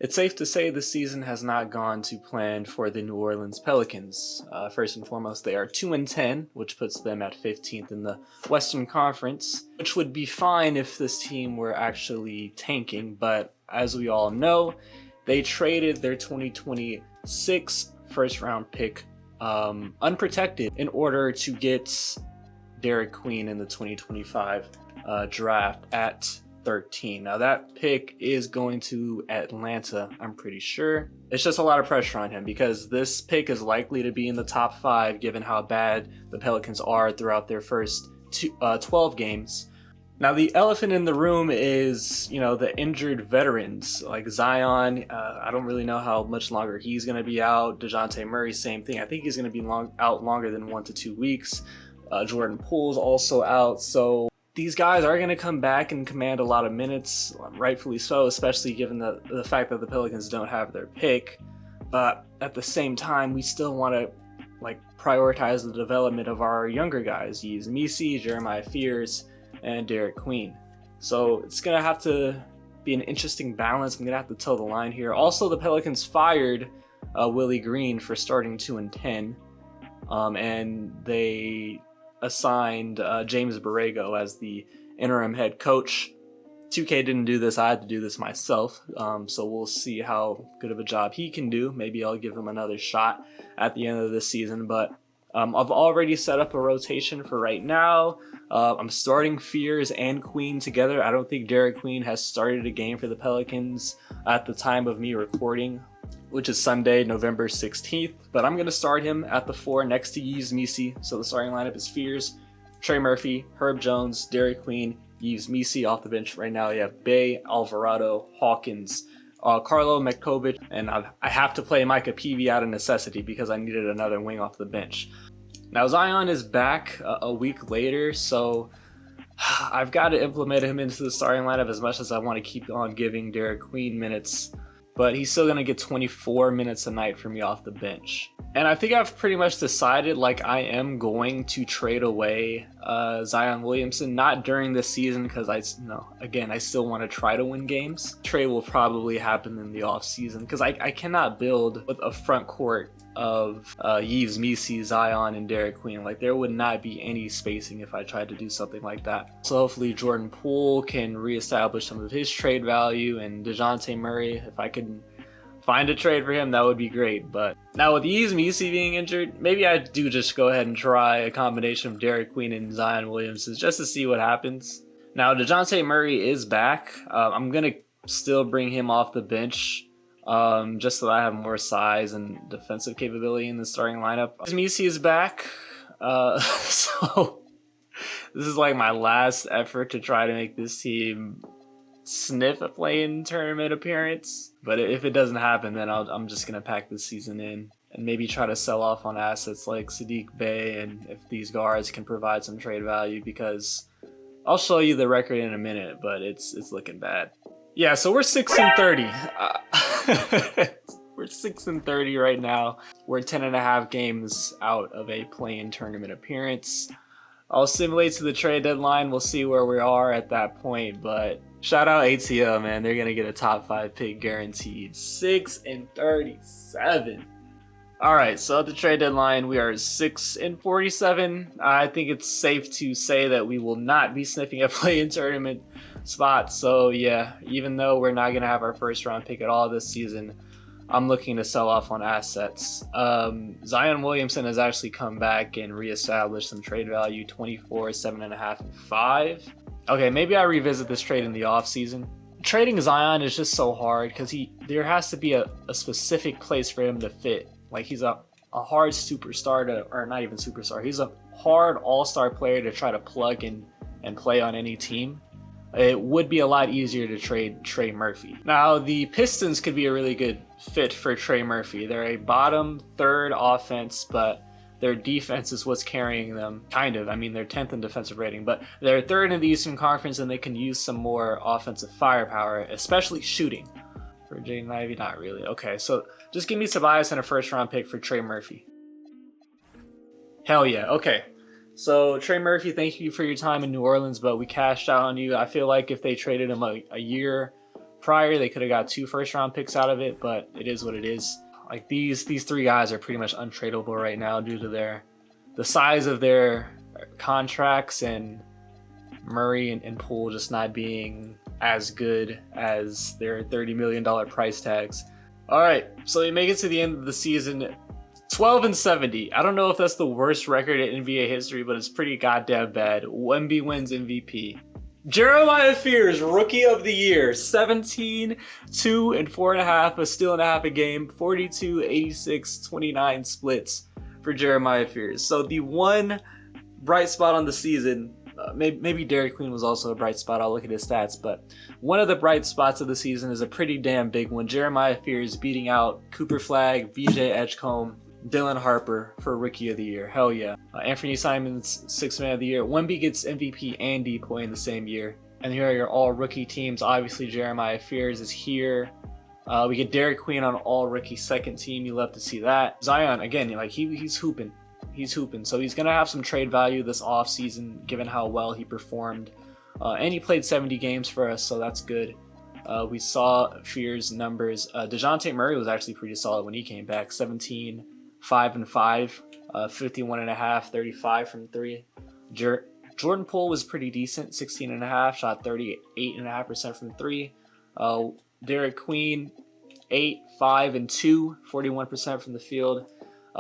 It's safe to say the season has not gone to plan for the New Orleans Pelicans. First and foremost, they are 2-10, which puts them at 15th in the Western Conference, which would be fine if this team were actually tanking, but as we all know, they traded their 2026 first round pick unprotected in order to get Derek Queen in the 2025 draft at 13. Now that pick is going to Atlanta, I'm pretty sure. It's just a lot of pressure on him because this pick is likely to be in the top 5 given how bad the Pelicans are throughout their first 12 games. Now the elephant in the room is, the injured veterans like Zion. I don't really know how much longer he's going to be out. DeJounte Murray, same thing. I think he's going to be out longer than 1 to 2 weeks. Jordan Poole's also out, so these guys are going to come back and command a lot of minutes, rightfully so, especially given the fact that the Pelicans don't have their pick. But at the same time, we still want to prioritize the development of our younger guys, Yves Missi, Jeremiah Fears, and Derek Queen. So it's going to have to be an interesting balance. I'm going to have to toe the line here. Also, the Pelicans fired Willie Green for starting 2-10, and they assigned James Borrego as the interim head coach. 2K didn't do this, I had to do this myself, so we'll see how good of a job he can do. Maybe I'll give him another shot at the end of the season, but I've already set up a rotation for right now. I'm starting Fears and Queen together. I don't think Derek Queen has started a game for the Pelicans at the time of me recording, which is Sunday, November 16th. But I'm going to start him at the 4 next to Yves Missi. So the starting lineup is Fears, Trey Murphy, Herb Jones, Derek Queen, Yves Missi. Off the bench right now, you have Bey, Alvarado, Hawkins, Carlo Metkovic, and I have to play Micah Peavy out of necessity because I needed another wing off the bench. Now Zion is back a week later, so I've got to implement him into the starting lineup as much as I want to keep on giving Derek Queen minutes. But he's still going to get 24 minutes a night from me off the bench. And I think I've pretty much decided I am going to trade away Zion Williamson, not during this season because I still want to try to win games. Trade will probably happen in the off season because I cannot build with a front court of Yves Missi, Zion, and Derek Queen. There would not be any spacing if I tried to do something like that. So hopefully Jordan Poole can reestablish some of his trade value, and DeJounte Murray, if I could find a trade for him, that would be great. But now with Yves Missi being injured, maybe I do just go ahead and try a combination of Derek Queen and Zion Williamson just to see what happens. Now DeJounte Murray is back. I'm going to still bring him off the bench just so that I have more size and defensive capability in the starting lineup. Missi is back, so this is my last effort to try to make this team sniff a play-in tournament appearance. But if it doesn't happen, then I'm just gonna pack this season in and maybe try to sell off on assets like Saddiq Bey, and if these guards can provide some trade value, because I'll show you the record in a minute, but it's looking bad. Yeah, so we're 6-30. We're 6-30 right now. We're 10.5 games out of a play-in tournament appearance. I'll simulate to the trade deadline. We'll see where we are at that point, but shout out ATL, man. They're going to get a top 5 pick guaranteed. 6-37. All right, so at the trade deadline, we are 6-47. I think it's safe to say that we will not be sniffing a play-in tournament spot. So yeah, even though we're not going to have our first round pick at all this season, I'm looking to sell off on assets. Zion Williamson has actually come back and reestablished some trade value, 24, 7.5, and 5. Okay, maybe I revisit this trade in the offseason. Trading Zion is just so hard because there has to be a specific place for him to fit. He's a hard superstar or not even superstar. He's a hard all-star player to try to plug in and play on any team. It would be a lot easier to trade Trey Murphy. Now, the Pistons could be a really good fit for Trey Murphy. They're a bottom third offense, but their defense is what's carrying them, kind of. I mean, they're 10th in defensive rating, but they're 3rd in the Eastern Conference, and they can use some more offensive firepower, especially shooting. For Jaden Ivey, not really. Okay, so just give me Tobias and a first-round pick for Trey Murphy. Hell yeah, okay. So Trey Murphy, thank you for your time in New Orleans, but we cashed out on you. I feel like if they traded him a year prior. They could have got 2 first-round picks out of it, but it is what it is. Like these 3 guys are pretty much untradeable right now due to the size of their contracts and Murray and Poole just not being as good as their $30 million price tags. All right, so we make it to the end of the season, 12-70. I don't know if that's the worst record in NBA history, but it's pretty goddamn bad. Wemby wins MVP. Jeremiah Fears, Rookie of the Year, 17, 2 and 4.5, a steal and a half a game, 42, 86, 29 splits for Jeremiah Fears. So the one bright spot on the season, maybe Derek Queen was also a bright spot. I'll look at his stats, but one of the bright spots of the season is a pretty damn big one. Jeremiah Fears beating out Cooper Flagg, VJ Edgecombe, Dylan Harper for Rookie of the Year. Hell yeah. Anthony Simons, 6th Man of the Year. Wemby gets MVP and DPOY in the same year. And here are your all rookie teams. Obviously, Jeremiah Fears is here. We get Derek Queen on all rookie second team. You love to see that. Zion, again, like he's hooping. He's hooping. So he's going to have some trade value this offseason, given how well he performed. And he played 70 games for us, so that's good. We saw Fears' numbers. DeJounte Murray was actually pretty solid when he came back. 17, 5 and 5, 51.5, 35 from 3. Jordan Poole was pretty decent, 16.5, shot 38.5% from 3. Derek Queen, 8, 5 and 2, 41% from the field.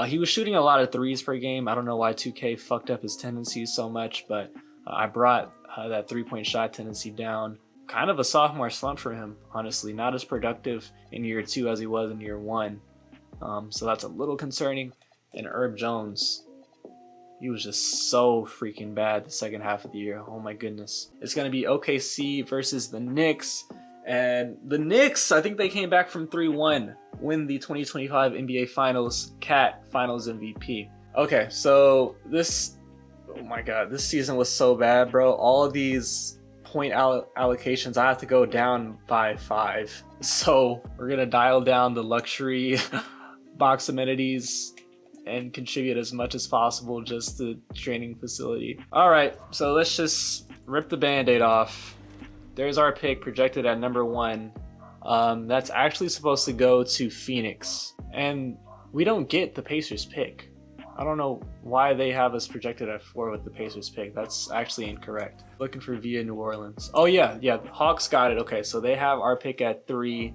He was shooting a lot of threes per game. I don't know why 2K fucked up his tendencies so much, but I brought that 3-point shot tendency down. Kind of a sophomore slump for him, honestly. Not as productive in year 2 as he was in year 1. So that's a little concerning. And Herb Jones, he was just so freaking bad the second half of the year. Oh my goodness. It's going to be OKC versus the Knicks. And the Knicks, I think they came back from 3-1, win the 2025 NBA Finals, Cat Finals MVP. Okay, so oh my god, this season was so bad, bro. All of these point allocations, I have to go down by 5. So we're going to dial down the luxury box amenities and contribute as much as possible just to training facility. All right, so let's just rip the band-aid off. There's our pick projected at number 1. That's actually supposed to go to Phoenix, and we don't get the Pacers pick. I don't know why they have us projected at 4 with the Pacers pick. That's actually incorrect. Looking for via New Orleans. Oh yeah, Hawks got it. Okay, so they have our pick at 3,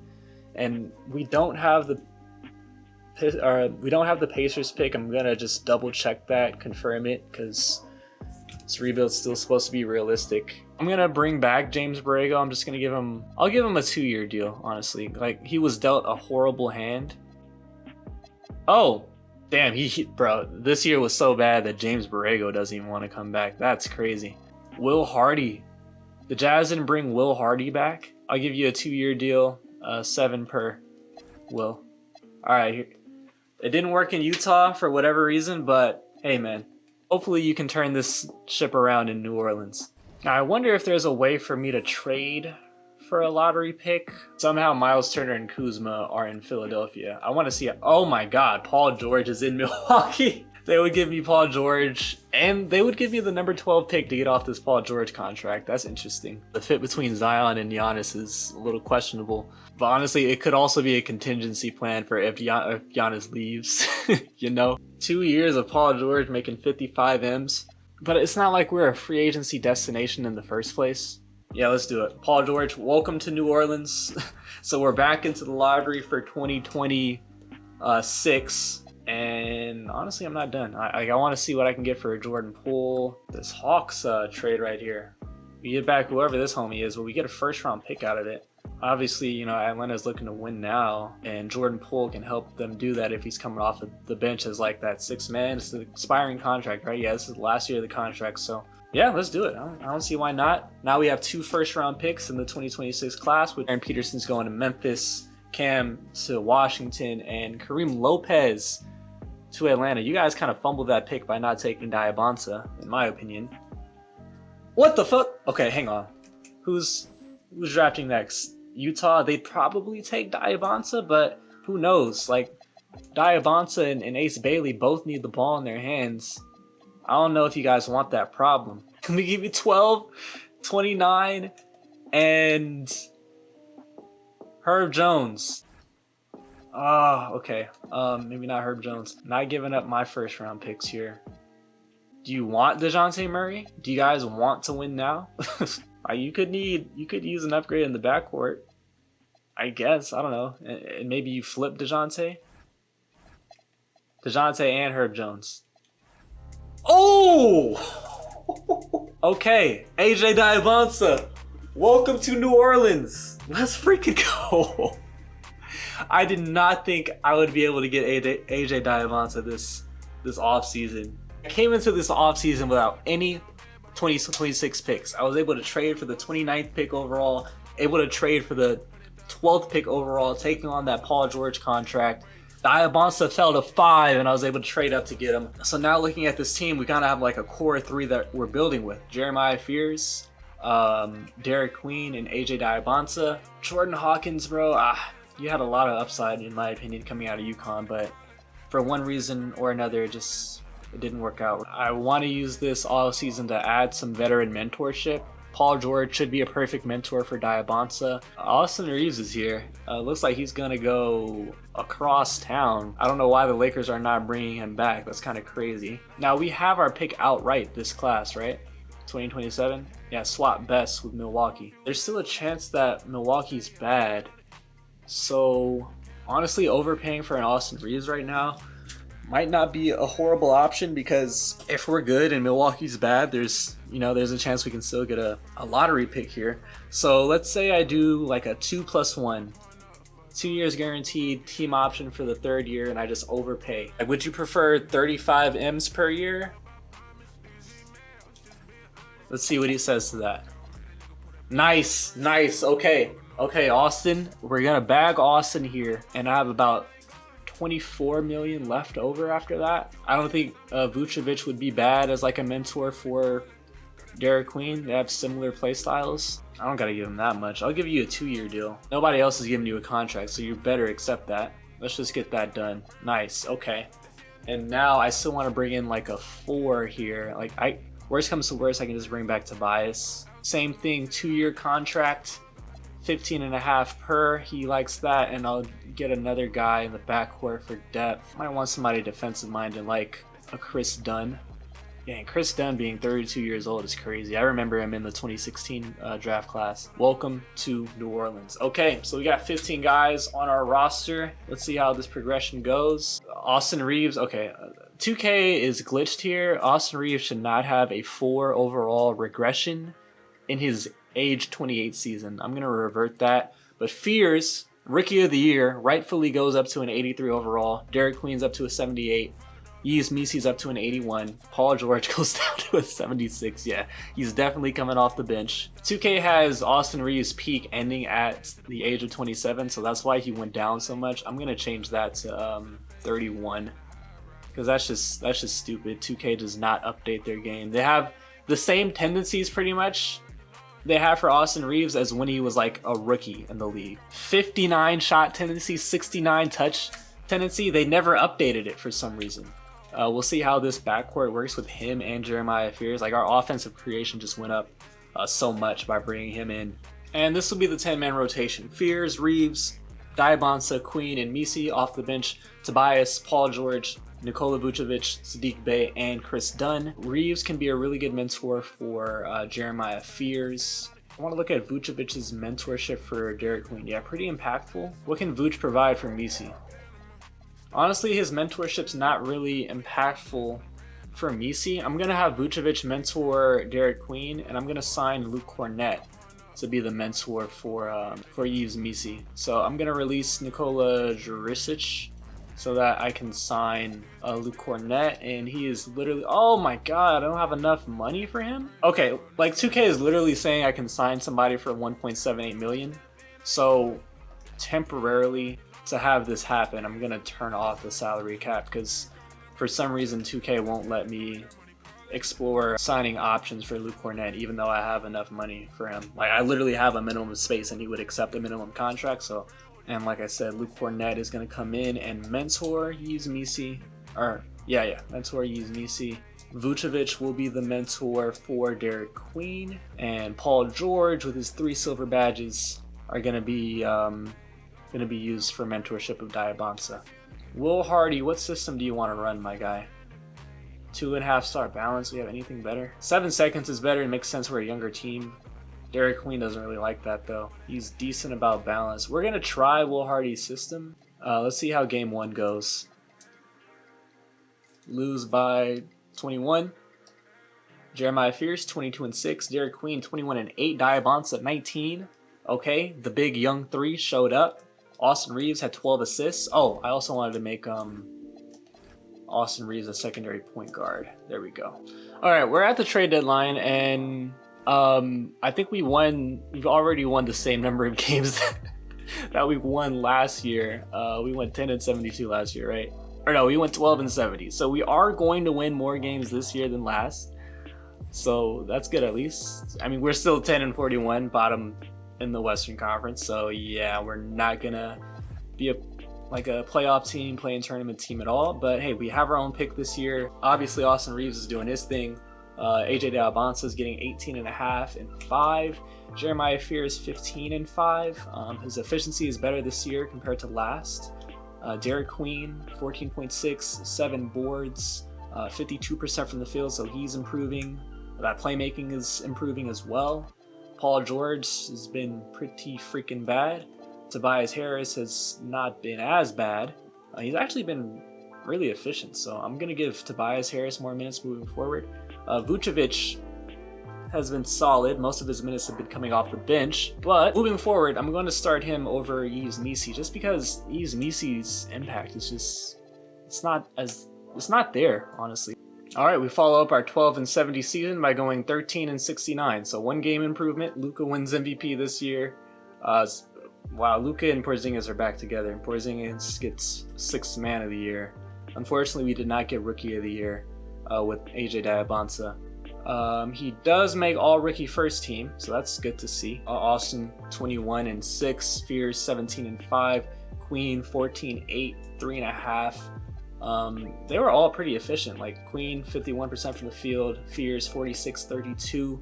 and we don't have the Pacers pick. I'm gonna just double check that, confirm it, because this rebuild's still supposed to be realistic. I'm gonna bring back James Borrego. I'll give him a 2-year deal, honestly. Like, he was dealt a horrible hand. Oh, damn, bro, this year was so bad that James Borrego doesn't even want to come back. That's crazy. Will Hardy. The Jazz didn't bring Will Hardy back. I'll give you a 2-year deal, 7 per. Will. All right, it didn't work in Utah for whatever reason, but hey, man, hopefully you can turn this ship around in New Orleans. Now, I wonder if there's a way for me to trade for a lottery pick. Somehow Miles Turner and Kuzma are in Philadelphia. I want to see it. Oh my god, Paul George is in Milwaukee. They would give me Paul George, and they would give me the number 12 pick to get off this Paul George contract. That's interesting. The fit between Zion and Giannis is a little questionable. But honestly, it could also be a contingency plan for if Giannis leaves, you know? 2 years of Paul George making 55 M's. But it's not like we're a free agency destination in the first place. Yeah, let's do it. Paul George, welcome to New Orleans. So we're back into the lottery for 2026. And honestly, I'm not done. I want to see what I can get for Jordan Poole. This Hawks trade right here. We get back whoever this homie is, but we get a first-round pick out of it. Obviously, you know, Atlanta's looking to win now, and Jordan Poole can help them do that if he's coming off of the bench as like that 6th man. It's an expiring contract, right? Yeah, this is the last year of the contract, so yeah, let's do it. I don't see why not. Now we have 2 first-round picks in the 2026 class, with Aaron Peterson's going to Memphis, Cam to Washington, and Kareem Lopez to Atlanta. You guys kind of fumbled that pick by not taking Diabonsa, in my opinion. What the fuck? Okay, hang on. Who's drafting next? Utah? They'd probably take Diabonsa, but who knows? Like, Diabonsa and Ace Bailey both need the ball in their hands. I don't know if you guys want that problem. Can we give you 12, 29, and Herb Jones. Oh, okay. Maybe not Herb Jones. Not giving up my first round picks here. Do you want DeJounte Murray? Do you guys want to win now? You could use an upgrade in the backcourt. I guess. I don't know. And maybe you flip DeJounte. DeJounte and Herb Jones. Oh! Okay. AJ Diabonsa. Welcome to New Orleans. Let's freaking go. I did not think I would be able to get AJ Diabonsa this offseason. I came into this offseason without any 2026 picks. I was able to trade for the 29th pick overall, able to trade for the 12th pick overall, taking on that Paul George contract. Diabonsa fell to 5 and I was able to trade up to get him. So now looking at this team, we kind of have like a core 3 that we're building with. Jeremiah Fears, Derek Queen, and AJ Diabonsa. Jordan Hawkins, bro, you had a lot of upside in my opinion coming out of UConn, but for one reason or another, it didn't work out. I want to use this all season to add some veteran mentorship. Paul George should be a perfect mentor for Diabonsa. Austin Reeves is here. Looks like he's gonna go across town. I don't know why the Lakers are not bringing him back. That's kind of crazy. Now we have our pick outright this class, right? 2027? Yeah, swap best with Milwaukee. There's still a chance that Milwaukee's bad. So honestly, overpaying for an Austin Reeves right now might not be a horrible option, because if we're good and Milwaukee's bad, there's a chance we can still get a lottery pick here. So let's say I do like a 2+1, 2 years guaranteed team option for the 3rd year, and I just overpay. Like, would you prefer 35 M's per year? Let's see what he says to that. Nice. Okay, Austin, we're gonna bag Austin here, and I have about 24 million left over after that. I don't think Vucevic would be bad as like a mentor for Derek Queen. They have similar play styles. I don't gotta give him that much. I'll give you a 2-year deal. Nobody else is giving you a contract, so you better accept that. Let's just get that done. Nice, okay. And now I still want to bring in like a 4 here. Like, worst comes to worst, I can just bring back Tobias. Same thing, 2-year contract, 15.5 per. He likes that, and I'll get another guy in the backcourt for depth. Might want somebody defensive minded like a Chris Dunn. Yeah, and Chris Dunn being 32 years old is crazy. I remember him in the 2016 draft class. Welcome to New Orleans. Okay, so we got 15 guys on our roster. Let's see how this progression goes. Austin Reeves, okay. 2K is glitched here. Austin Reeves should not have a 4 overall regression in his age 28 season. I'm going to revert that. But Fears, Rookie of the Year, rightfully goes up to an 83 overall. Derek Queen's up to a 78. Yves Missy's up to an 81. Paul George goes down to a 76. Yeah, he's definitely coming off the bench. 2K has Austin Reeves' peak ending at the age of 27, so that's why he went down so much. I'm going to change that to 31, because that's just stupid. 2K does not update their game. They have the same tendencies pretty much they have for Austin Reeves as when he was like a rookie in the league. 59 shot tendency, 69 touch tendency. They never updated it for some reason. We'll see how this backcourt works with him and Jeremiah Fears. Like, our offensive creation just went up so much by bringing him in. And this will be the 10-man rotation. Fears, Reeves, Diabonsa, Queen, and Misi off the bench. Tobias, Paul George, Nikola Vucevic, Sadiq Bey, and Chris Dunn. Reeves can be a really good mentor for Jeremiah Fears. I want to look at Vucevic's mentorship for Derek Queen. Yeah, pretty impactful. What can Vuce provide for Misi? Honestly, his mentorship's not really impactful for Misi. I'm going to have Vucevic mentor Derek Queen, and I'm going to sign Luke Cornett to be the mentor for Yves Missi. So I'm going to release Nikola Jurisic so that I can sign Luke Cornett, and he is literally, oh my god, I don't have enough money for him? Okay, like 2K is literally saying I can sign somebody for 1.78 million. So temporarily, to have this happen, I'm gonna turn off the salary cap, because for some reason 2K won't let me explore signing options for Luke Cornett, even though I have enough money for him. Like, I literally have a minimum space and he would accept a minimum contract. So, and like I said, Luke Cornett is gonna come in and mentor Yves Missi, mentor Yves Missi. Vucevic will be the mentor for Derek Queen, and Paul George with his 3 silver badges are gonna be going to be used for mentorship of Diabanza. Will Hardy, what system do you want to run, my guy? 2.5 star balance. We have anything better? 7 seconds is better. It makes sense. We're a younger team. Derek Queen doesn't really like that though. He's decent about balance. We're gonna try Will Hardy's system. Let's see how game 1 goes. Lose by 21. Jeremiah Fierce 22-6. Derek Queen 21-8. Diabanza 19. Okay, the big young 3 showed up. Austin Reeves had 12 assists. Oh, I also wanted to make Austin Reeves a secondary point guard. There we go. All right, we're at the trade deadline, and I think we've already won the same number of games that we won last year. We went 10-72 last year, right? Or no, we went 12-70. So we are going to win more games this year than last. So that's good at least. I mean, we're still 10-41, bottom in the Western Conference. So yeah, we're not gonna be a playoff team, playing tournament team at all. But hey, we have our own pick this year. Obviously, Austin Reeves is doing his thing. AJ Diabanza is getting 18.5 and 5. Jeremiah Fierce 15 and 5. His efficiency is better this year compared to last. Derek Queen 14.6, 7 boards, 52% from the field, so he's improving. That playmaking is improving as well. Paul George has been pretty freaking bad. Tobias Harris has not been as bad. He's actually been really efficient, so I'm gonna give Tobias Harris more minutes moving forward. Vucevic has been solid. Most of his minutes have been coming off the bench, but moving forward, I'm going to start him over Yves Missi just because Yves Missi's impact is just, it's not there, honestly. All right, we follow up our 12-70 season by going 13-69. So 1 game improvement. Luka wins MVP this year. Wow, Luka and Porzingis are back together. Porzingis gets 6th man of the year. Unfortunately, we did not get rookie of the year with AJ Diabanza. He does make all rookie first team, so that's good to see. Austin 21-6, Fierce 17-5, Queen 14-8, 3.5. They were all pretty efficient. Like Queen 51% from the field, Fierce 46-32.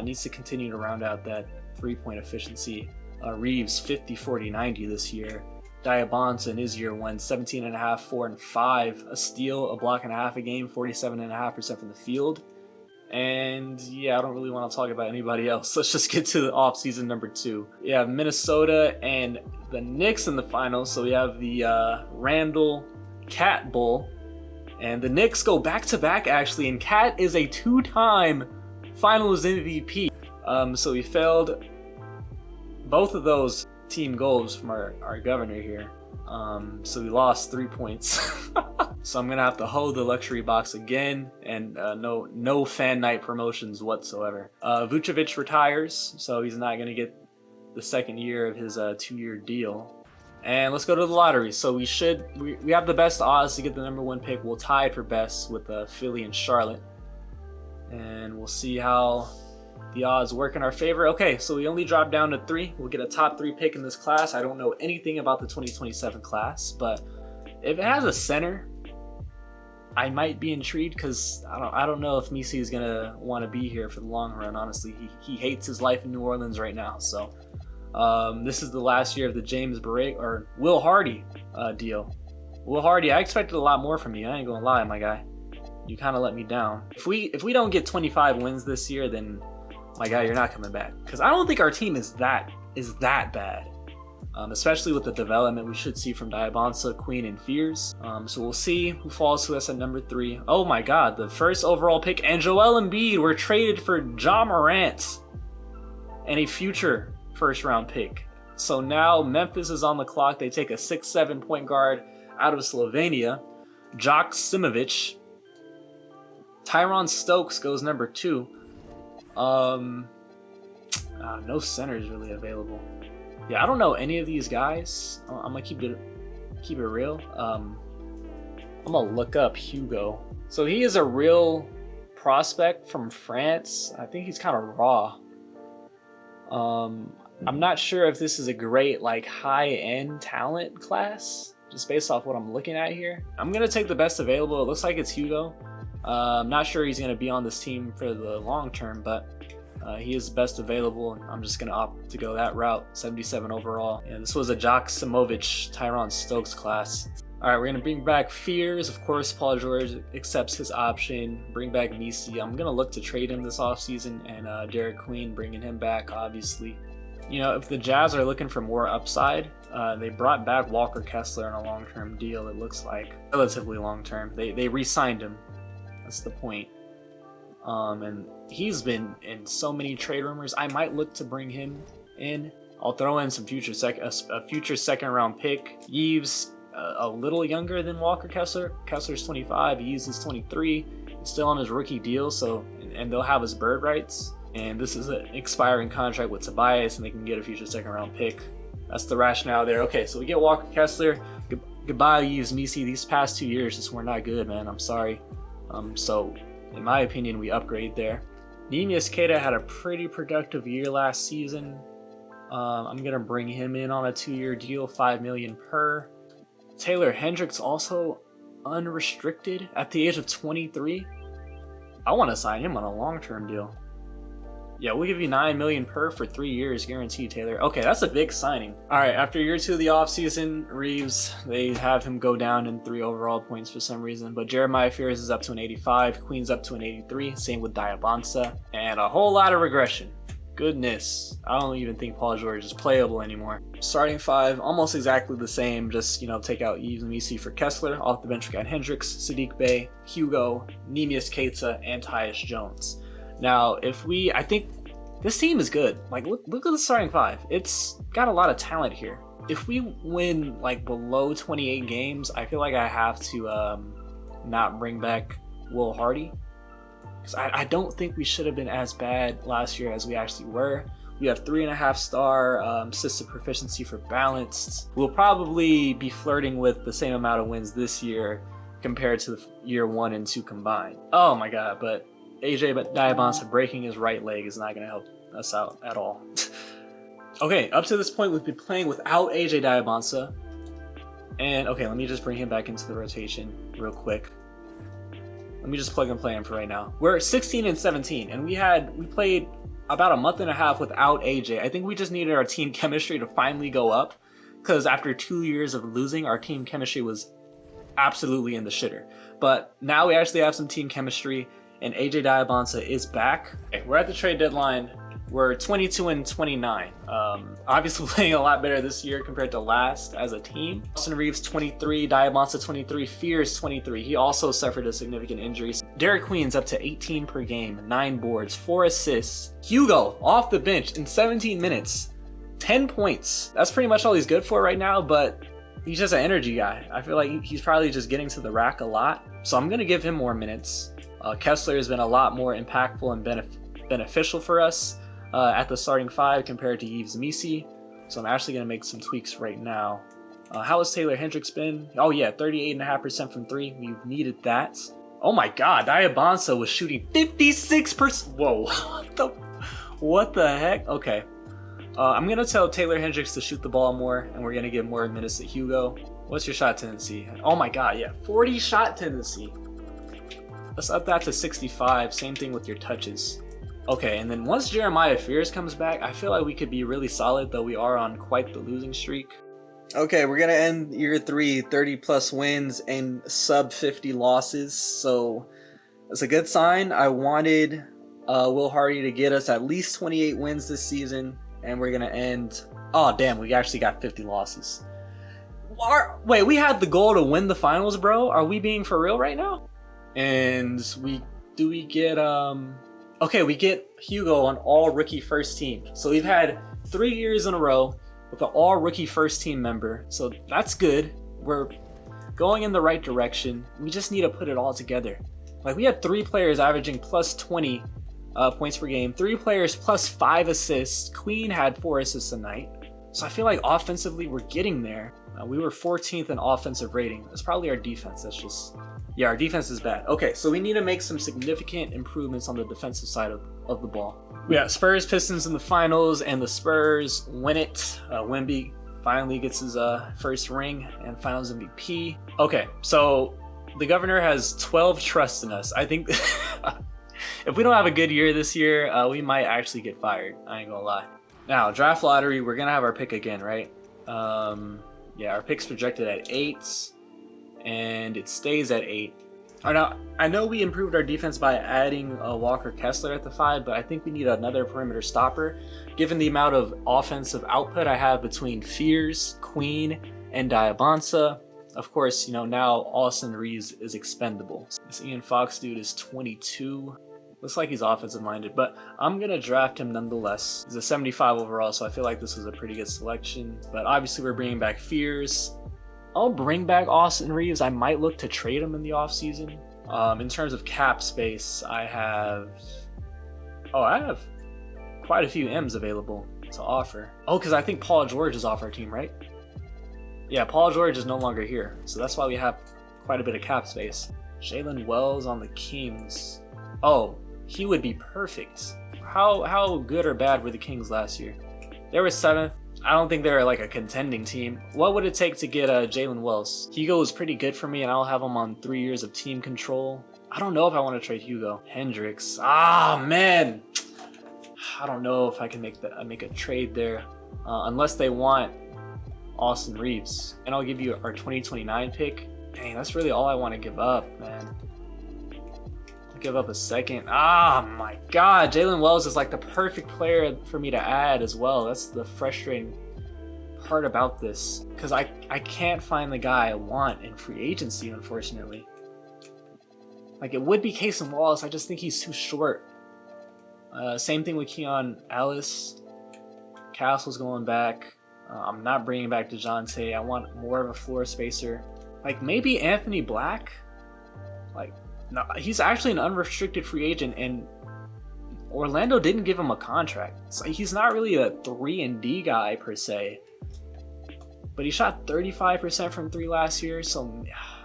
Needs to continue to round out that 3-point efficiency. Reeves 50-40-90 this year. Diabanza in his year 1, 17.5, 4 and 5, a steal, a block and a half a game, 47.5% from the field. And yeah, I don't really want to talk about anybody else. Let's just get to the offseason number 2. We have Minnesota and the Knicks in the finals. So we have the Randall Cat Bowl. And the Knicks go back-to-back, actually. And Cat is a 2-time finals MVP. So we failed both of those team goals from our governor here. So we lost 3 points. So I'm gonna have to hold the luxury box again, and no fan night promotions whatsoever. Vucevic retires, so he's not gonna get the second year of his 2-year deal. And let's go to the lottery. So we have the best odds to get the number 1 pick. We'll tie it for best with Philly and Charlotte, and we'll see how the odds work in our favor. Okay, so we only dropped down to 3. We'll get a top 3 pick in this class. I don't know anything about the 2027 class, but if it has a center, I might be intrigued because I don't know if Missi is gonna want to be here for the long run. Honestly, he hates his life in New Orleans right now. So this is the last year of the James Barrett or Will Hardy deal. Will Hardy, I expected a lot more from you. I ain't gonna lie, my guy. You kind of let me down. If we don't get 25 wins this year, then my guy, you're not coming back. Because I don't think our team is that bad. Especially with the development we should see from Diabanza, Queen, and Fears. So we'll see who falls to us at number 3. Oh my god, the first overall pick and Joel Embiid were traded for Ja Morant and a future first-round pick. So now Memphis is on the clock. They take a 6'7" point guard out of Slovenia, Jock Simovic. Tyron Stokes goes number 2. No centers really available. Yeah, I don't know any of these guys. I'm gonna keep it real. I'm gonna look up Hugo. So he is a real prospect from France. I think he's kind of raw. I'm not sure if this is a great high-end talent class, just based off what I'm looking at here. I'm gonna take the best available. It looks like it's Hugo. I'm not sure he's gonna be on this team for the long term, but He is the best available, and I'm just going to opt to go that route. 77 overall. Yeah, this was a Jock Simovic, Tyron Stokes class. All right, we're going to bring back Fears. Of course, Paul George accepts his option. Bring back Nisi. I'm going to look to trade him this offseason, and Derek Queen, bringing him back, obviously. You know, if the Jazz are looking for more upside, they brought back Walker Kessler on a long-term deal, it looks like. Relatively long-term. They re-signed him. That's the point. And he's been in so many trade rumors. I might look to bring him in. I'll throw in some future second-round pick. Yves, a little younger than Walker Kessler. Kessler's 25. Yves is 23. He's still on his rookie deal, so and they'll have his bird rights. And this is an expiring contract with Tobias, and they can get a future second-round pick. That's the rationale there. Okay, so we get Walker Kessler. Goodbye, Yves Nisi. These past 2 years just were not good, man. I'm sorry. So, in my opinion, we upgrade there. Neemias Queta had a pretty productive year last season. I'm going to bring him in on a 2-year deal, $5 million per. Taylor Hendricks also unrestricted at the age of 23. I want to sign him on a long-term deal. Yeah, we'll give you $9 million per for 3 years, guaranteed, Taylor. Okay, that's a big signing. All right, after year 2 of the offseason, Reeves, they have him go down in 3 overall points for some reason, but Jeremiah Fears is up to an 85, Queen's up to an 83, same with Diabansa, and a whole lot of regression. Goodness, I don't even think Paul George is playable anymore. Starting 5, almost exactly the same, just, you know, take out Yves and Nisi for Kessler. Off the bench, we got Hendricks, Sadiq Bey, Hugo, Neemias Queta, and Tyus Jones. Now, I think this team is good. Like, look at the starting 5. It's got a lot of talent here. If we win, like, below 28 games, I feel like I have to not bring back Will Hardy. Because I don't think we should have been as bad last year as we actually were. We have 3.5-star system proficiency for balanced. We'll probably be flirting with the same amount of wins this year compared to year 1 and 2 combined. Oh my god, but AJ Diabansa breaking his right leg is not going to help us out at all. Okay, up to this point, we've been playing without AJ Diabansa. And, okay, let me just bring him back into the rotation real quick. Let me just plug and play him for right now. We're 16 and 17, and we played about a month and a half without AJ. I think we just needed our team chemistry to finally go up, because after 2 years of losing, our team chemistry was absolutely in the shitter. But now we actually have some team chemistry, and AJ Diabansa is back. Okay, we're at the trade deadline. We're 22 and 29. Obviously playing a lot better this year compared to last as a team. Austin Reeves 23, Diabansa 23, Fears 23. He also suffered a significant injury. Derek Queen's up to 18 per game, 9 boards, 4 assists. Hugo off the bench in 17 minutes, 10 points. That's pretty much all he's good for right now, but he's just an energy guy. I feel like he's probably just getting to the rack a lot. So I'm gonna give him more minutes. Kessler has been a lot more impactful and beneficial for us at the starting 5 compared to Yves Nisi. So I'm actually going to make some tweaks right now. How has Taylor Hendricks been? Oh yeah, 38.5% from 3. We've needed that. Oh my god, Diabansa was shooting 56%. Whoa, what the heck? Okay. I'm going to tell Taylor Hendricks to shoot the ball more, and we're going to give more minutes to Hugo. What's your shot tendency? Oh my god, yeah, 40 shot tendency. Let's up that to 65. Same thing with your touches. Okay, and then once Jeremiah Fears comes back, I feel like we could be really solid, though we are on quite the losing streak. Okay, we're going to end year 3, 30-plus wins and sub-50 losses, so that's a good sign. I wanted Will Hardy to get us at least 28 wins this season, and we're going to end... Oh, damn, we actually got 50 losses. Wait, we had the goal to win the finals, bro? Are we being for real right now? And we get okay, we get Hugo on all rookie first team. So we've had 3 years in a row with an all rookie first team member. So that's good. We're going in the right direction. We just need to put it all together. Like, we had 3 players averaging plus 20 points per game, 3 players plus 5 assists. Queen had 4 assists a night. So I feel like offensively we're getting there. We were 14th in offensive rating. That's probably our defense. That's just... Yeah, our defense is bad. Okay, so we need to make some significant improvements on the defensive side of the ball. We got Spurs Pistons in the finals, and the Spurs win it. Wemby finally gets his first ring and finals MVP. Okay, so the governor has 12 trusts in us. I think If we don't have a good year this year, we might actually get fired. I ain't gonna lie. Now, draft lottery, we're gonna have our pick again, right? Yeah, our pick's projected at 8, and it stays at 8. Now, I know we improved our defense by adding Walker Kessler at the 5, but I think we need another perimeter stopper. Given the amount of offensive output I have between Fears, Queen, and Diabanza, of course, you know, now Austin Reeves is expendable. This Ian Fox dude is 22. Looks like he's offensive minded, but I'm gonna draft him nonetheless. He's a 75 overall, so I feel like this is a pretty good selection. But obviously we're bringing back Fears. I'll bring back Austin Reeves. I might look to trade him in the offseason. In terms of cap space, I have quite a few M's available to offer. Oh, because I think Paul George is off our team, right? Yeah, Paul George is no longer here, so that's why we have quite a bit of cap space. Jalen Wells on the Kings. Oh, he would be perfect. How good or bad were the Kings last year? They were 7th. I don't think they're like a contending team. What would it take to get Jalen Wells? Hugo is pretty good for me, and I'll have him on 3 years of team control. I don't know if I want to trade Hugo. Hendricks. Ah, man. I don't know if I can make a trade there, unless they want Austin Reeves. And I'll give you our 2029 pick. Dang, that's really all I want to give up, man. I'll give up a second. Ah, my God. Jalen Wells is like the perfect player for me to add as well. That's the frustrating part about this, because I can't find the guy I want in free agency, unfortunately. Like, it would be Cason Wallace. I just think he's too short. Same thing with Keon Ellis. Castle's going back. I'm not bringing back DeJounte. I want more of a floor spacer. Like, maybe Anthony Black? Like, no, he's actually an unrestricted free agent, and Orlando didn't give him a contract. So he's not really a 3-and-D guy, per se. But he shot 35% from 3 last year, so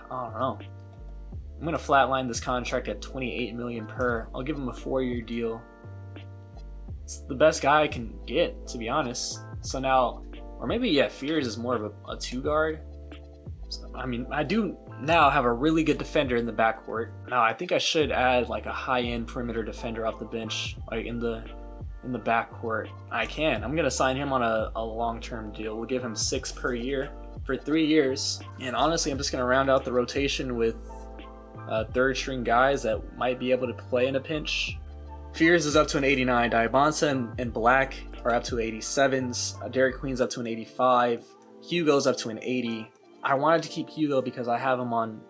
I don't know. I'm going to flatline this contract at $28 million per. I'll give him a 4-year deal. It's the best guy I can get, to be honest. So now, or maybe, yeah, Fears is more of a 2-guard. So, I mean, I do now have a really good defender in the backcourt. Now, I think I should add like a high-end perimeter defender off the bench, like in the backcourt. I can. I'm gonna sign him on a long-term deal. We'll give him 6 per year for 3 years. And honestly, I'm just gonna round out the rotation with 3rd-string guys that might be able to play in a pinch. Fears is up to an 89. Diabanza and Black are up to 87s. Derek Queen's up to an 85. Hugo's up to an 80. I wanted to keep Hugo because I have him on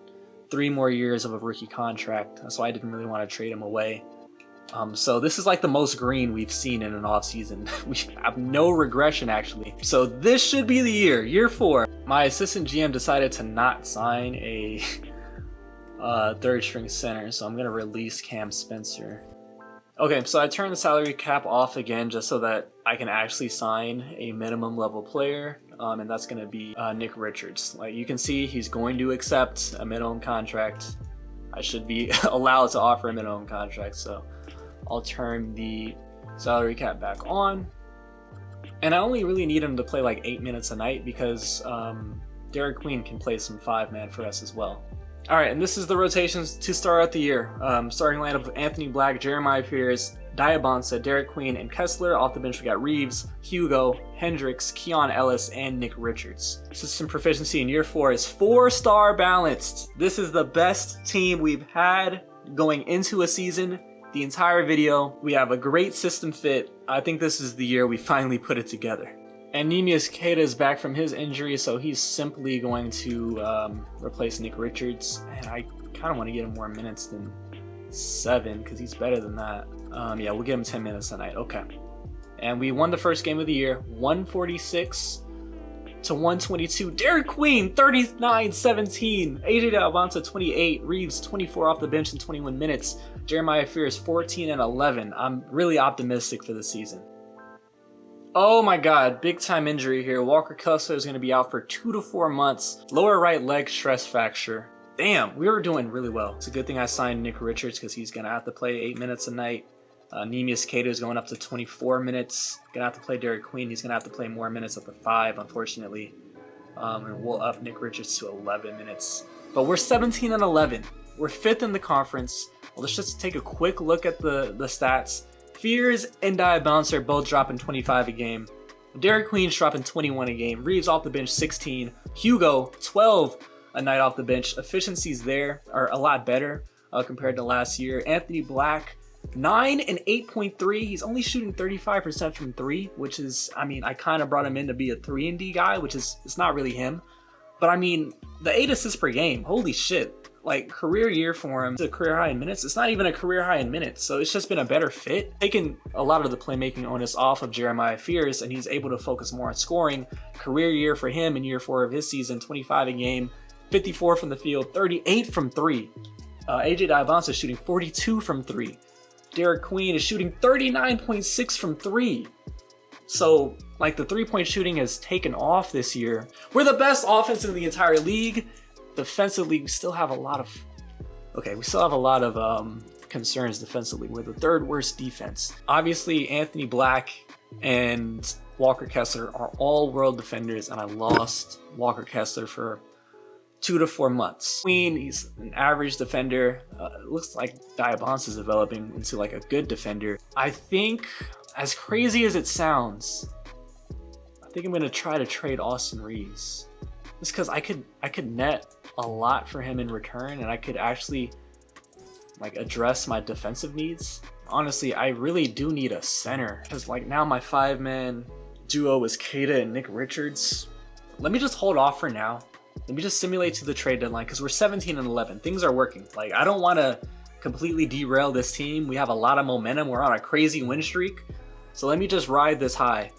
3 more years of a rookie contract, so I didn't really want to trade him away. So this is like the most green we've seen in an offseason. We have no regression, actually. So this should be the year 4. My assistant GM decided to not sign a 3rd-string center, so I'm going to release Cam Spencer. Okay, so I turned the salary cap off again just so that I can actually sign a minimum level player, and that's going to be Nick Richards. Like you can see, he's going to accept a minimum contract. I should be allowed to offer a minimum contract, so I'll turn the salary cap back on. And I only really need him to play like 8 minutes a night because Derek Queen can play some 5-man for us as well. All right, and this is the rotations to start out the year. Starting lineup of Anthony Black, Jeremiah Fears, Diabanza, Derek Queen, and Kessler. Off the bench, we got Reeves, Hugo, Hendricks, Keon Ellis, and Nick Richards. System proficiency in year 4 is 4-star balanced. This is the best team we've had going into a season. The entire video, we have a great system fit. I think this is the year we finally put it together. And Neemias Queta is back from his injury, so he's simply going to replace Nick Richards. And I kind of want to get him more minutes than 7 because he's better than that. Yeah, we'll get him 10 minutes tonight. Okay. And we won the first game of the year, 146 to 122. Derek Queen, 39-17. AJ Diabanza, 28. Reeves, 24 off the bench in 21 minutes. Jeremiah Fears, 14 and 11. I'm really optimistic for the season. Oh my God, big time injury here. Walker Kessler is going to be out for 2 to 4 months. Lower right leg stress fracture. Damn, we were doing really well. It's a good thing I signed Nick Richards because he's going to have to play 8 minutes a night. Neemias Queta is going up to 24 minutes. Going to have to play Derek Queen. He's going to have to play more minutes at the 5, unfortunately. And we'll up Nick Richards to 11 minutes. But we're 17 and 11. We're 5th in the conference. Well, let's just take a quick look at the stats. Fears and Diabounce are both dropping 25 a game. Derek Queen's dropping 21 a game. Reeves off the bench 16. Hugo 12 a night off the bench. Efficiencies there are a lot better compared to last year. Anthony Black 9 and 8.3. He's only shooting 35% from 3, which is, I mean, I kind of brought him in to be a 3-and-D guy, which is, it's not really him. But I mean, the 8 assists per game, holy shit. Like, career year for him. It's a career high in minutes. It's not even a career high in minutes, so it's just been a better fit. Taking a lot of the playmaking onus off of Jeremiah Fears, and he's able to focus more on scoring. Career year for him in year 4 of his season, 25 a game, 54 from the field, 38 from 3. AJ Diabounce is shooting 42 from 3. Derek Queen is shooting 39.6 from 3. So, like, the 3-point shooting has taken off this year. We're the best offense in the entire league. Defensively, we still have a lot of concerns defensively. We're the 3rd worst defense. Obviously, Anthony Black and Walker Kessler are all world defenders, and I lost Walker Kessler for 2 to 4 months. Queen, he's an average defender. It looks like Diabounce is developing into like a good defender. I think, as crazy as it sounds, I think I'm gonna try to trade Austin Reeves. Just because I could net a lot for him in return, and I could actually like address my defensive needs. Honestly, I really do need a center, because like now my 5-man duo is Kata and Nick Richards. Let me just hold off for now. Let me just simulate to the trade deadline, because we're 17 and 11. Things are working. Like, I don't want to completely derail this team. We have a lot of momentum. We're on a crazy win streak. So let me just ride this high.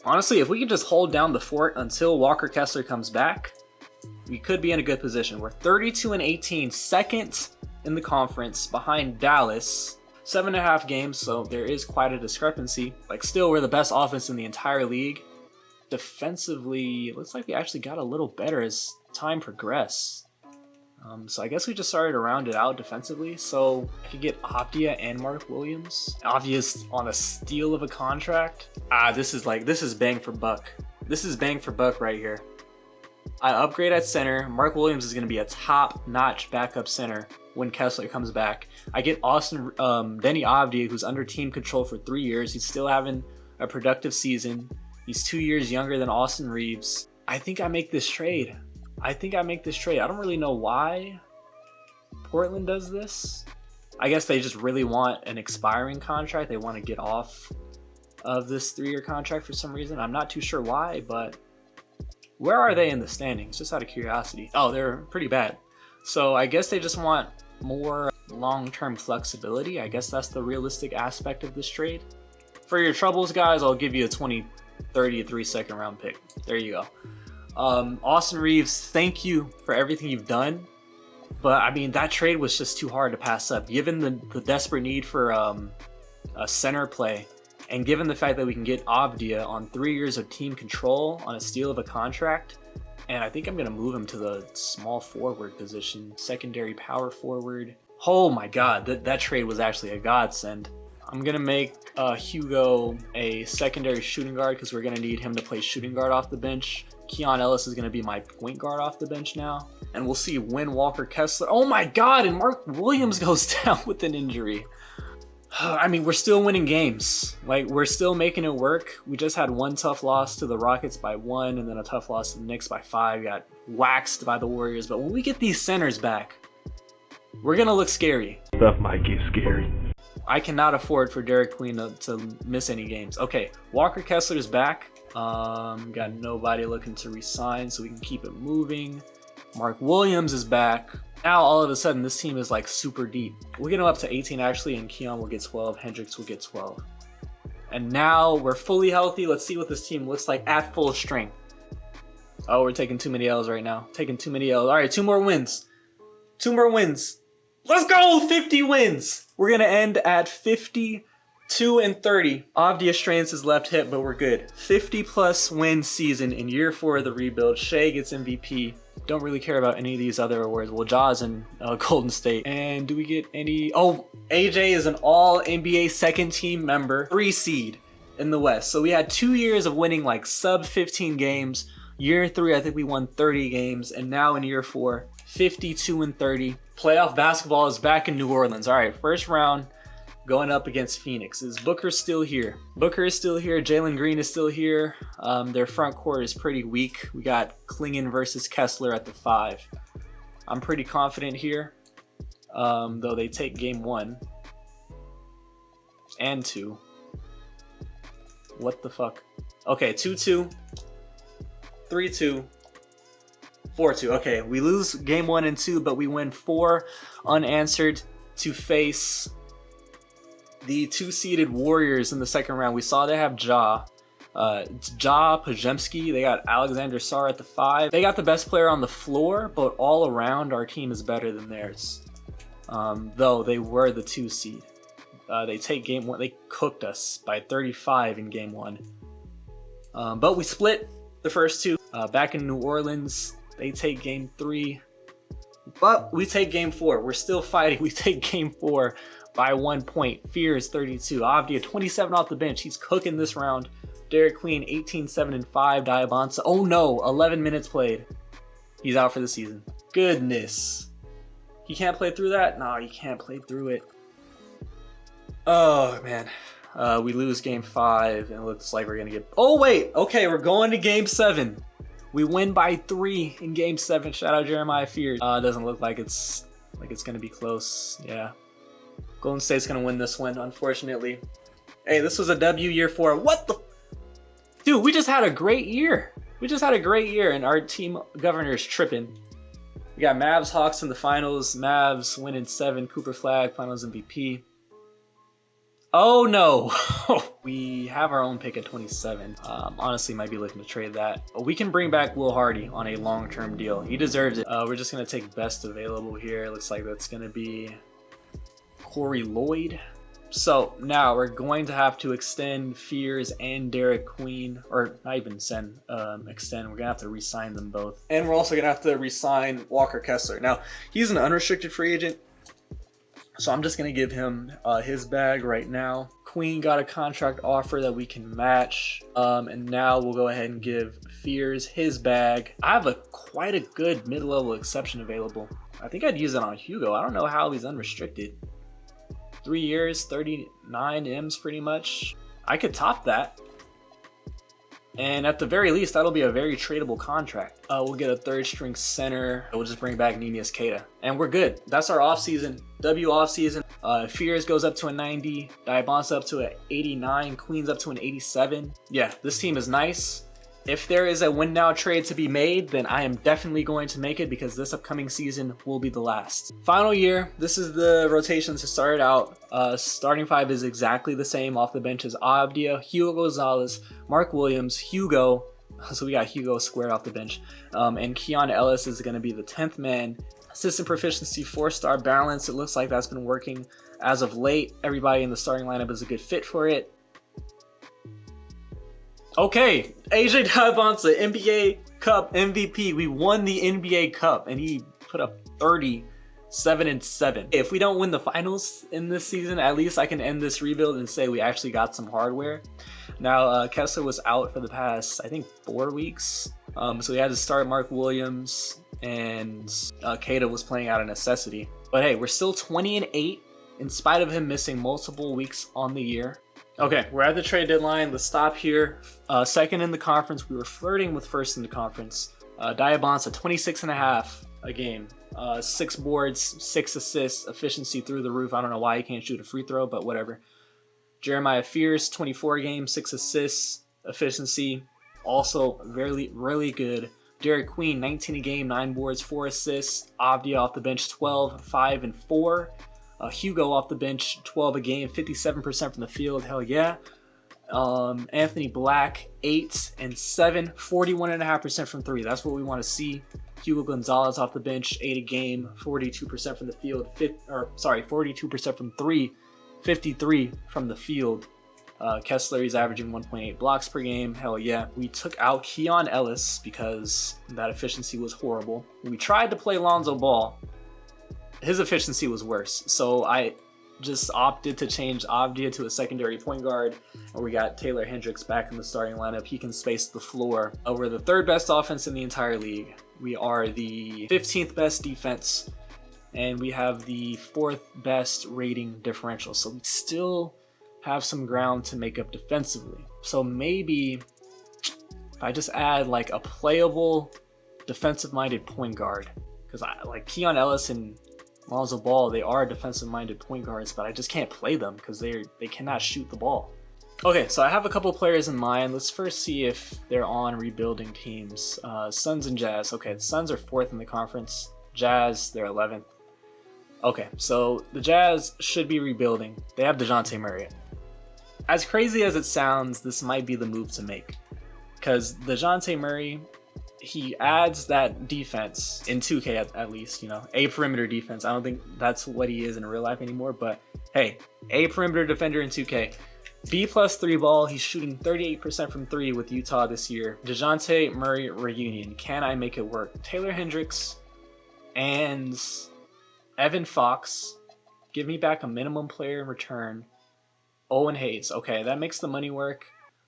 Honestly, if we can just hold down the fort until Walker Kessler comes back, we could be in a good position. We're 32 and 18, 2nd in the conference behind Dallas. 7.5 games, so there is quite a discrepancy. Like, still, we're the best offense in the entire league. Defensively, it looks like we actually got a little better as time progressed. So I guess we just started to round it out defensively. So I could get Optia and Mark Williams. Obvious on a steal of a contract. This is bang for buck. This is bang for buck right here. I upgrade at center. Mark Williams is going to be a top-notch backup center when Kessler comes back. I get Denny Avdia, who's under team control for 3 years. He's still having a productive season. He's 2 years younger than Austin Reeves. I think I make this trade. I don't really know why Portland does this. I guess they just really want an expiring contract. They want to get off of this 3-year contract for some reason. I'm not too sure why, but where are they in the standings? Just out of curiosity. Oh, they're pretty bad. So I guess they just want more long-term flexibility. I guess that's the realistic aspect of this trade. For your troubles, guys, I'll give you a 33 second round pick. There you go. Austin Reeves, thank you for everything you've done. But I mean, that trade was just too hard to pass up. Given the desperate need for a center play, and given the fact that we can get Avdia on 3 years of team control on a steal of a contract, and I think I'm going to move him to the small forward position, secondary power forward. Oh my god, that trade was actually a godsend. I'm going to make Hugo a secondary shooting guard because we're going to need him to play shooting guard off the bench. Keon Ellis is going to be my point guard off the bench now. And we'll see when Walker Kessler... Oh my god, and Mark Williams goes down with an injury. I mean, we're still winning games. Like, we're still making it work. We just had one tough loss to the Rockets by 1, and then a tough loss to the Knicks by 5. Got waxed by the Warriors. But when we get these centers back, we're going to look scary. Stuff might get scary. I cannot afford for Derek Queen to miss any games. Okay, Walker Kessler's back. Got nobody looking to resign, so we can keep it moving. Mark Williams is back. Now, all of a sudden, this team is like super deep. We'll get him up to 18 actually, and Keon will get 12. Hendricks will get 12. And now we're fully healthy. Let's see what this team looks like at full strength. Oh, we're taking too many L's right now. Taking too many L's. All right, 2 more wins. 2 more wins. Let's go! 50 wins. We're going to end at 52 and 30. Avdia strains his left hip, but we're good. 50-plus win season in year 4 of the rebuild. Shea gets MVP. Don't really care about any of these other awards. Well, Jaws and Golden State. And do we get any... Oh, AJ is an all-NBA second-team member. 3 seed in the West. So we had 2 years of winning like sub-15 games. Year 3, I think we won 30 games, and now in year 4, 52-30. Playoff basketball is back in New Orleans. All right, first round going up against Phoenix. Is Booker still here? Booker is still here. Jalen Green is still here. Their front court is pretty weak. We got Klingon versus Kessler at the 5. I'm pretty confident here, though they take game 1 and 2. What the fuck? Okay, 2-2, 3-2, 4-2. Okay, we lose game 1 and 2, but we win 4 unanswered to face the 2-seeded Warriors in the second round. We saw they have Pajemski. They got Alexander Sarr at the 5. They got the best player on the floor, but all around our team is better than theirs. Though they were the 2 seed. They take game 1. They cooked us by 35 in game 1. But we split the first 2. Back in New Orleans, they take game 3. But we take game 4. We're still fighting. We take game 4 by 1 point. Fears 32. Avdia 27 off the bench. He's cooking this round. Derek Queen 18, 7, and 5. Diabanza. Oh no, 11 minutes played. He's out for the season. Goodness. He can't play through that? No, he can't play through it. Oh man. We lose game 5 and it looks like we're gonna get. Oh wait, okay, we're going to game 7. We win by 3 in game 7. Shout out Jeremiah Fears. It doesn't look like it's gonna be close. Yeah. Golden State's gonna win this one, unfortunately. Hey, this was a W year 4. What the? Dude, we just had a great year. We just had a great year, and our team governor is tripping. We got Mavs Hawks in the finals. Mavs winning 7. Cooper Flag, finals MVP. Oh no. We have our own pick at 27. Honestly, might be looking to trade that. We can bring back Will Hardy on a long-term deal. He deserves it. We're just gonna take best available here. Looks like that's gonna be Corey Lloyd. So now we're going to have to extend Fears and Derek Queen, or not even extend. We're gonna have to re-sign them both, and we're also gonna have to re-sign Walker Kessler. Now he's an unrestricted free agent, so I'm just gonna give him his bag right now. Queen got a contract offer that we can match, and now we'll go ahead and give Fears his bag. I have quite a good mid-level exception available. I think I'd use it on Hugo. I don't know how he's unrestricted. 3 years, 39 M's pretty much. I could top that. And at the very least, that'll be a very tradable contract. We'll get a 3rd string center. We'll just bring back Nemias Keita. And we're good. That's our offseason. W offseason. Fears goes up to a 90. Diabanza up to an 89. Queens up to an 87. Yeah, this team is nice. If there is a win now trade to be made, then I am definitely going to make it because this upcoming season will be the last. Final year, this is the rotations to start out. Starting 5 is exactly the same. Off the bench is Avdia, Hugo Gonzalez, Mark Williams, Hugo. So we got Hugo squared off the bench. And Keon Ellis is going to be the 10th man. Assistant proficiency, 4-star balance. It looks like that's been working as of late. Everybody in the starting lineup is a good fit for it. Okay, AJ Diabanza, NBA Cup MVP. We won the NBA Cup, and he put up 37 and 7. If we don't win the finals in this season, at least I can end this rebuild and say we actually got some hardware. Now, Kessler was out for the past, I think, 4 weeks. So we had to start Mark Williams, and Keita was playing out of necessity. But hey, we're still 20 and 8 in spite of him missing multiple weeks on the year. Okay, we're at the trade deadline. Let's stop here. 2nd in the conference. We were flirting with 1st in the conference. Diabanza, 26.5 a game. 6 boards, 6 assists, efficiency through the roof. I don't know why he can't shoot a free throw, but whatever. Jeremiah Fears, 24 games, 6 assists, efficiency. Also really good. Derek Queen, 19 a game, 9 boards, 4 assists. Avdia off the bench, 12, 5, and 4. Hugo off the bench, 12 a game, 57% from the field. Hell yeah. Anthony Black, 8 and 7, 41.5% from 3. That's what we want to see. Hugo Gonzalez off the bench, 8 a game, 42% from the field. 42% from 3, 53 from the field. Kessler, he's averaging 1.8 blocks per game. Hell yeah. We took out Keon Ellis because that efficiency was horrible. We tried to play Lonzo Ball. His efficiency was worse. So I just opted to change Avdia to a secondary point guard, and we got Taylor Hendricks back in the starting lineup. He can space the floor. We're the 3rd best offense in the entire league. We are the 15th best defense, and we have the 4th best rating differential. So we still have some ground to make up defensively. So maybe if I just add like a playable defensive-minded point guard, because like Keon Ellis and Lonzo Ball, they are defensive-minded point guards, but I just can't play them because they cannot shoot the ball. Okay, so I have a couple players in mind. Let's first see if they're on rebuilding teams. Suns and Jazz. Okay, the Suns are 4th in the conference. Jazz, they're 11th. Okay, so the Jazz should be rebuilding. They have DeJounte Murray. As crazy as it sounds, this might be the move to make, because DeJounte Murray, he adds that defense in 2K at least, you know, a perimeter defense. I don't think that's what he is in real life anymore, but hey, a perimeter defender in 2K. B+3 ball, he's shooting 38% from 3 with Utah this year. DeJounte Murray reunion, can I make it work? Taylor Hendricks and Evan Fox, give me back a minimum player in return. Owen Hayes, okay, that makes the money work.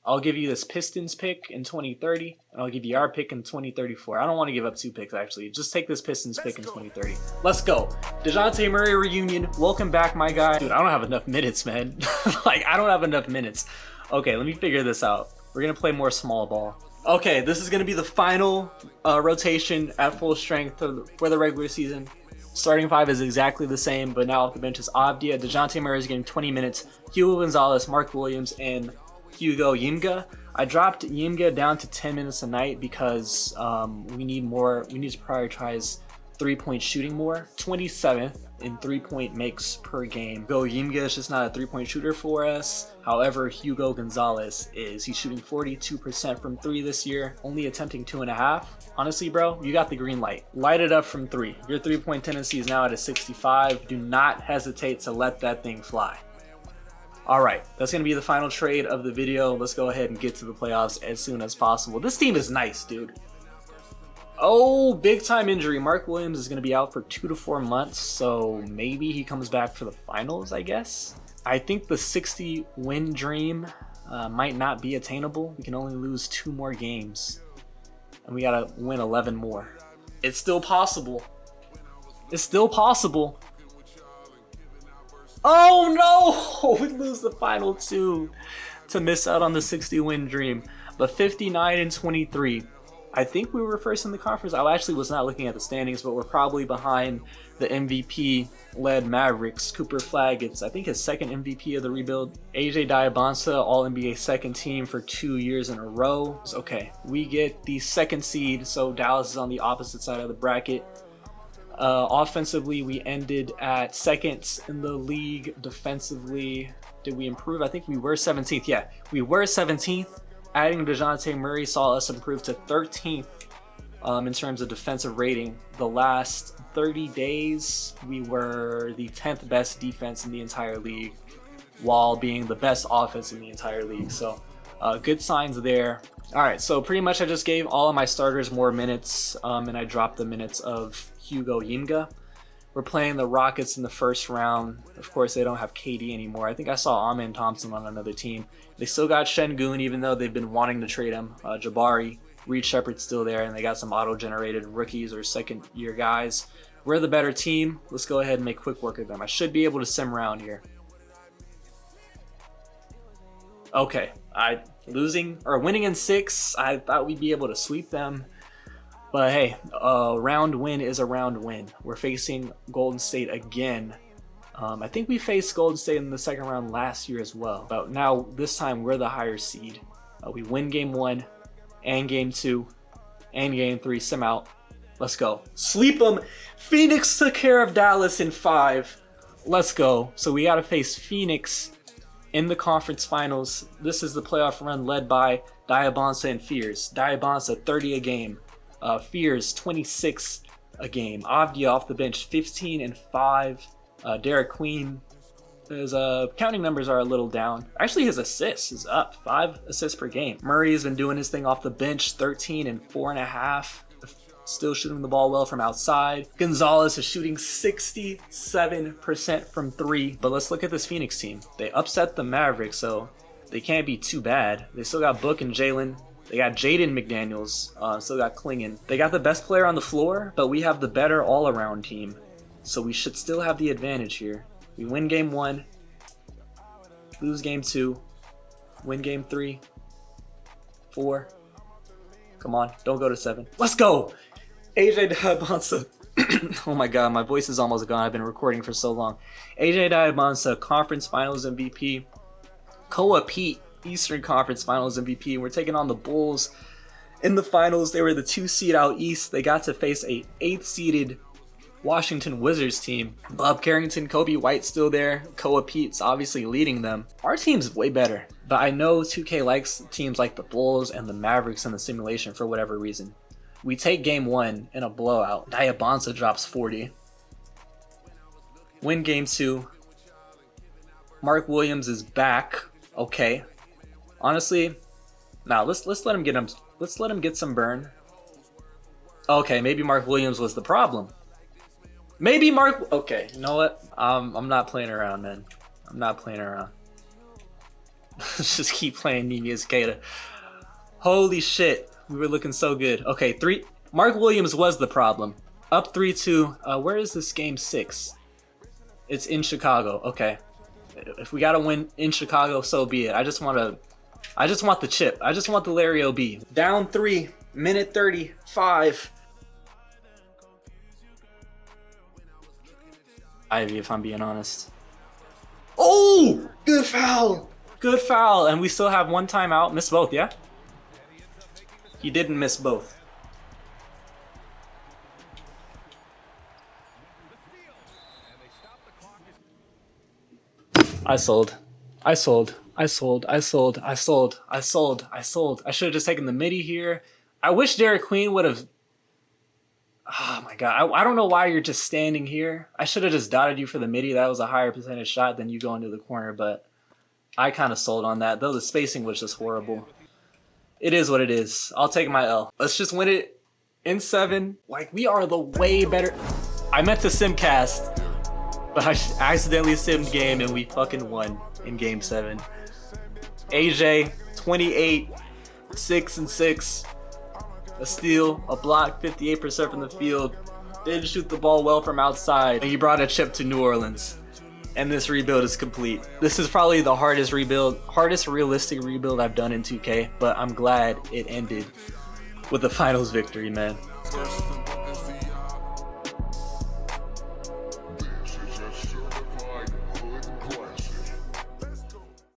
I'll give you this Pistons pick in 2030, and I'll give you our pick in 2034. I don't want to give up 2 picks, actually. Just take this Pistons pick in 2030. Let's go. DeJounte Murray reunion. Welcome back, my guy. Dude, I don't have enough minutes, man. Like, I don't have enough minutes. Okay, let me figure this out. We're going to play more small ball. Okay, this is going to be the final rotation at full strength for the regular season. Starting 5 is exactly the same, but now off the bench is Avdia. DeJounte Murray is getting 20 minutes. Hugo Gonzalez, Mark Williams, and Hugo Yimga. I dropped Yimga down to 10 minutes a night because we need to prioritize 3-point shooting more. 27th in 3-point makes per game. Hugo Yimga is just not a 3-point shooter for us. However, Hugo Gonzalez is. He's shooting 42% from 3 this year, only attempting 2.5. Honestly, bro, you got the green light. Light it up from 3. Your 3-point tendency is now at a 65. Do not hesitate to let that thing fly. All right, that's going to be the final trade of the video. Let's go ahead and get to the playoffs as soon as possible. This team is nice, dude. Oh, big time injury. Mark Williams is going to be out for 2 to 4 months, so maybe he comes back for the finals, I guess. I think the 60-win dream might not be attainable. We can only lose 2 more games, and we got to win 11 more. It's still possible. It's still possible. Oh no! We lose the final 2 to miss out on the 60-win dream. But 59 and 23. I think we were first in the conference. I actually was not looking at the standings, but we're probably behind the MVP-led Mavericks. Cooper Flagg gets, I think, his 2nd MVP of the rebuild. AJ Diabansa, All-NBA 2nd team for 2 years in a row. Okay, we get the 2nd seed, so Dallas is on the opposite side of the bracket. Offensively, we ended at 2nd in the league. Defensively, did we improve? I think we were 17th. Yeah, we were 17th. Adding DeJounte Murray saw us improve to 13th in terms of defensive rating. The last 30 days, we were the 10th best defense in the entire league, while being the best offense in the entire league. So good signs there. All right, so pretty much I just gave all of my starters more minutes, and I dropped the minutes of Hugo Yimga. We're playing the Rockets in the first round. Of course, they don't have KD anymore. I think I saw Amen Thompson on another team. They still got Şengün, even though they've been wanting to trade him. Jabari, Reed Shepherd's still there, and they got some auto-generated rookies or second-year guys. We're the better team. Let's go ahead and make quick work of them. I should be able to sim around here. Okay, winning in 6. I thought we'd be able to sweep them. But hey, a round win is a round win. We're facing Golden State again. I think we faced Golden State in the 2nd round last year as well. But now, this time, we're the higher seed. We win game 1, and game 2, and game 3. Sim out. Let's go. Sweep them. Phoenix took care of Dallas in 5. Let's go. So we got to face Phoenix in the conference finals. This is the playoff run led by Diabansa and Fears. Diabansa, 30 a game. Fears, 26 a game. Avdia off the bench, 15 and 5. Derek Queen, his counting numbers are a little down. Actually, his assists is up, 5 assists per game. Murray has been doing his thing off the bench, 13 and 4.5. still shooting the ball well from outside. Gonzalez is shooting 67% from 3. But let's look at this Phoenix team. They upset the Mavericks, so they can't be too bad. They still got Book and Jalen. They got Jaden McDaniels. Still got Klingon. They got the best player on the floor, but we have the better all-around team. So we should still have the advantage here. We win game 1, lose game 2, win game 3, 4. Come on, don't go to 7. Let's go! AJ Diabansa. Oh my god, my voice is almost gone. I've been recording for so long. AJ Diabansa, Conference Finals MVP. Koa Pete, Eastern Conference Finals MVP. We're taking on the Bulls in the finals. They were the 2 seed out east. They got to face a 8th seeded Washington Wizards team. Bob Carrington, Kobe White still there. Koa Pete's obviously leading them. Our team's way better, but I know 2K likes teams like the Bulls and the Mavericks in the simulation for whatever reason. We take game 1 in a blowout. Diabansa drops 40. Win game 2. Mark Williams is back. Okay. Honestly, now let's let him get him. Let's let him get some burn. Okay, maybe Mark Williams was the problem. Maybe Mark. Okay, you know what? I'm not playing around, man. I'm not playing around. Let's just keep playing Nemias Queta. Holy shit, we were looking so good. Okay, 3. Mark Williams was the problem. Up 3-2. Where is this game 6? It's in Chicago. Okay, if we gotta win in Chicago, so be it. I just want the chip. I just want the Larry O.B. Down 3, minute 35. Ivy, if I'm being honest. Oh, good foul. Good foul. And we still have 1 timeout. Miss both, yeah? He didn't miss both. I sold. I sold. I sold. I sold. I sold. I sold. I sold. I should have just taken the midi here. I wish Derek Queen would have... Oh my god, I don't know why you're just standing here. I should have just dotted you for the midi. That was a higher percentage shot than you going to the corner, but I kind of sold on that, though the spacing was just horrible. It is what it is. I'll take my L. Let's just win it in 7. Like, we are the way better... I meant to simcast, but I accidentally simmed game and we fucking won in game 7. AJ, 28, 6 and 6. A steal, a block, 58% from the field. Didn't shoot the ball well from outside. And he brought a chip to New Orleans. And this rebuild is complete. This is probably the hardest realistic rebuild I've done in 2K, but I'm glad it ended with a finals victory, man.